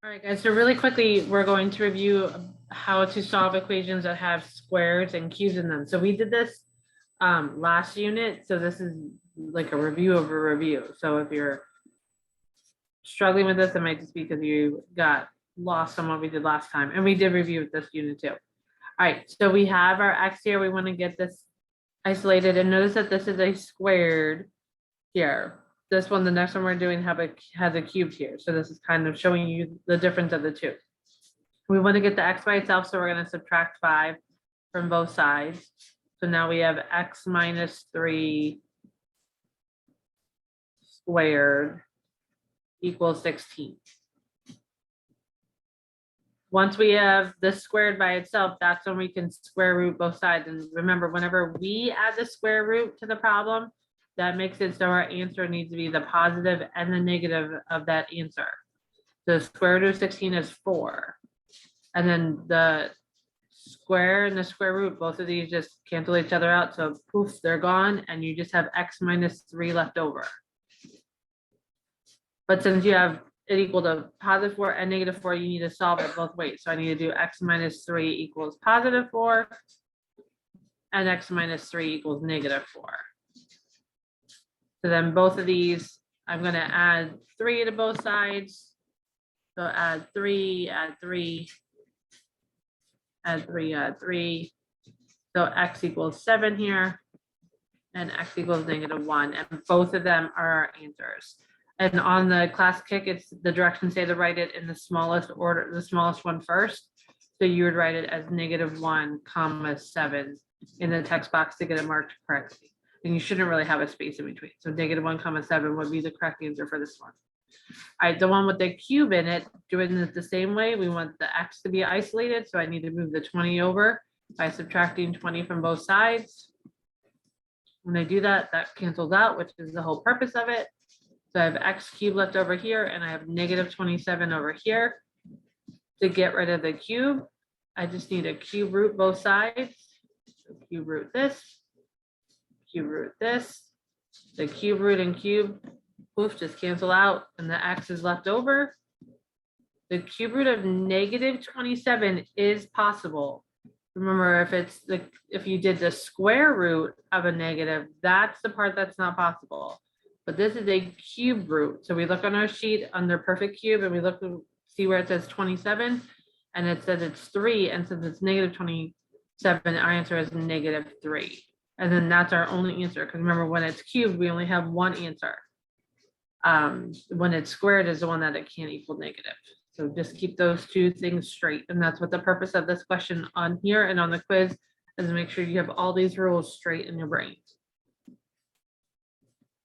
All right, guys, so really quickly, we're going to review how to solve equations that have squares and cubes in them. So we did this last unit, so this is like a review of a review. So if you're struggling with this, it might just be because you got lost on what we did last time. And we did review this unit too. All right, so we have our x here. We want to get this isolated, and notice that this is a squared here. This one, the next one we're doing has a cubed here. So this is kind of showing you the difference of the two. We want to get the x by itself, so we're going to subtract 5 from both sides. So now we have x minus 3 squared equals 16. Once we have this squared by itself, that's when we can square root both sides. And remember, whenever we add the square root to the problem, that makes it so our answer needs to be the positive and the negative of that answer. The square root of 16 is 4. And then the square and the square root, both of these just cancel each other out. So poof, they're gone. And you just have x minus 3 left over. But since you have it equal to positive 4 and negative 4, you need to solve it both ways. So I need to do x minus 3 equals positive 4 and x minus 3 equals negative 4. So then both of these, I'm going to add 3 to both sides. So add 3, add 3, add 3, add 3. So x equals 7 here, and x equals -1. And both of them are our answers. And on the class kick, it's the directions say to write it in the smallest order, the smallest one first. So you would write it as -1, 7 in the text box to get it marked correctly. And you shouldn't really have a space in between. So -1, 7 would be the correct answer for this one. All right, the one with the cube in it, doing it the same way. We want the x to be isolated. So I need to move the 20 over by subtracting 20 from both sides. When I do that, that cancels out, which is the whole purpose of it. So I have x cubed left over here, and I have -27 over here. To get rid of the cube, I just need a cube root both sides. So cube root this, cube root this. The cube root and cube, poof, just cancel out, and the x is left over. The cube root of -27 is possible. Remember, if you did the square root of a negative, that's the part that's not possible. But this is a cube root. So we look on our sheet under perfect cube and we look to see where it says 27 and it says it's 3. And since it's -27, our answer is -3. And then that's our only answer. Because remember, when it's cubed, we only have one answer. When it's squared is the one that it can't equal negative. So just keep those two things straight. And that's what the purpose of this question on here and on the quiz is, to make sure you have all these rules straight in your brain.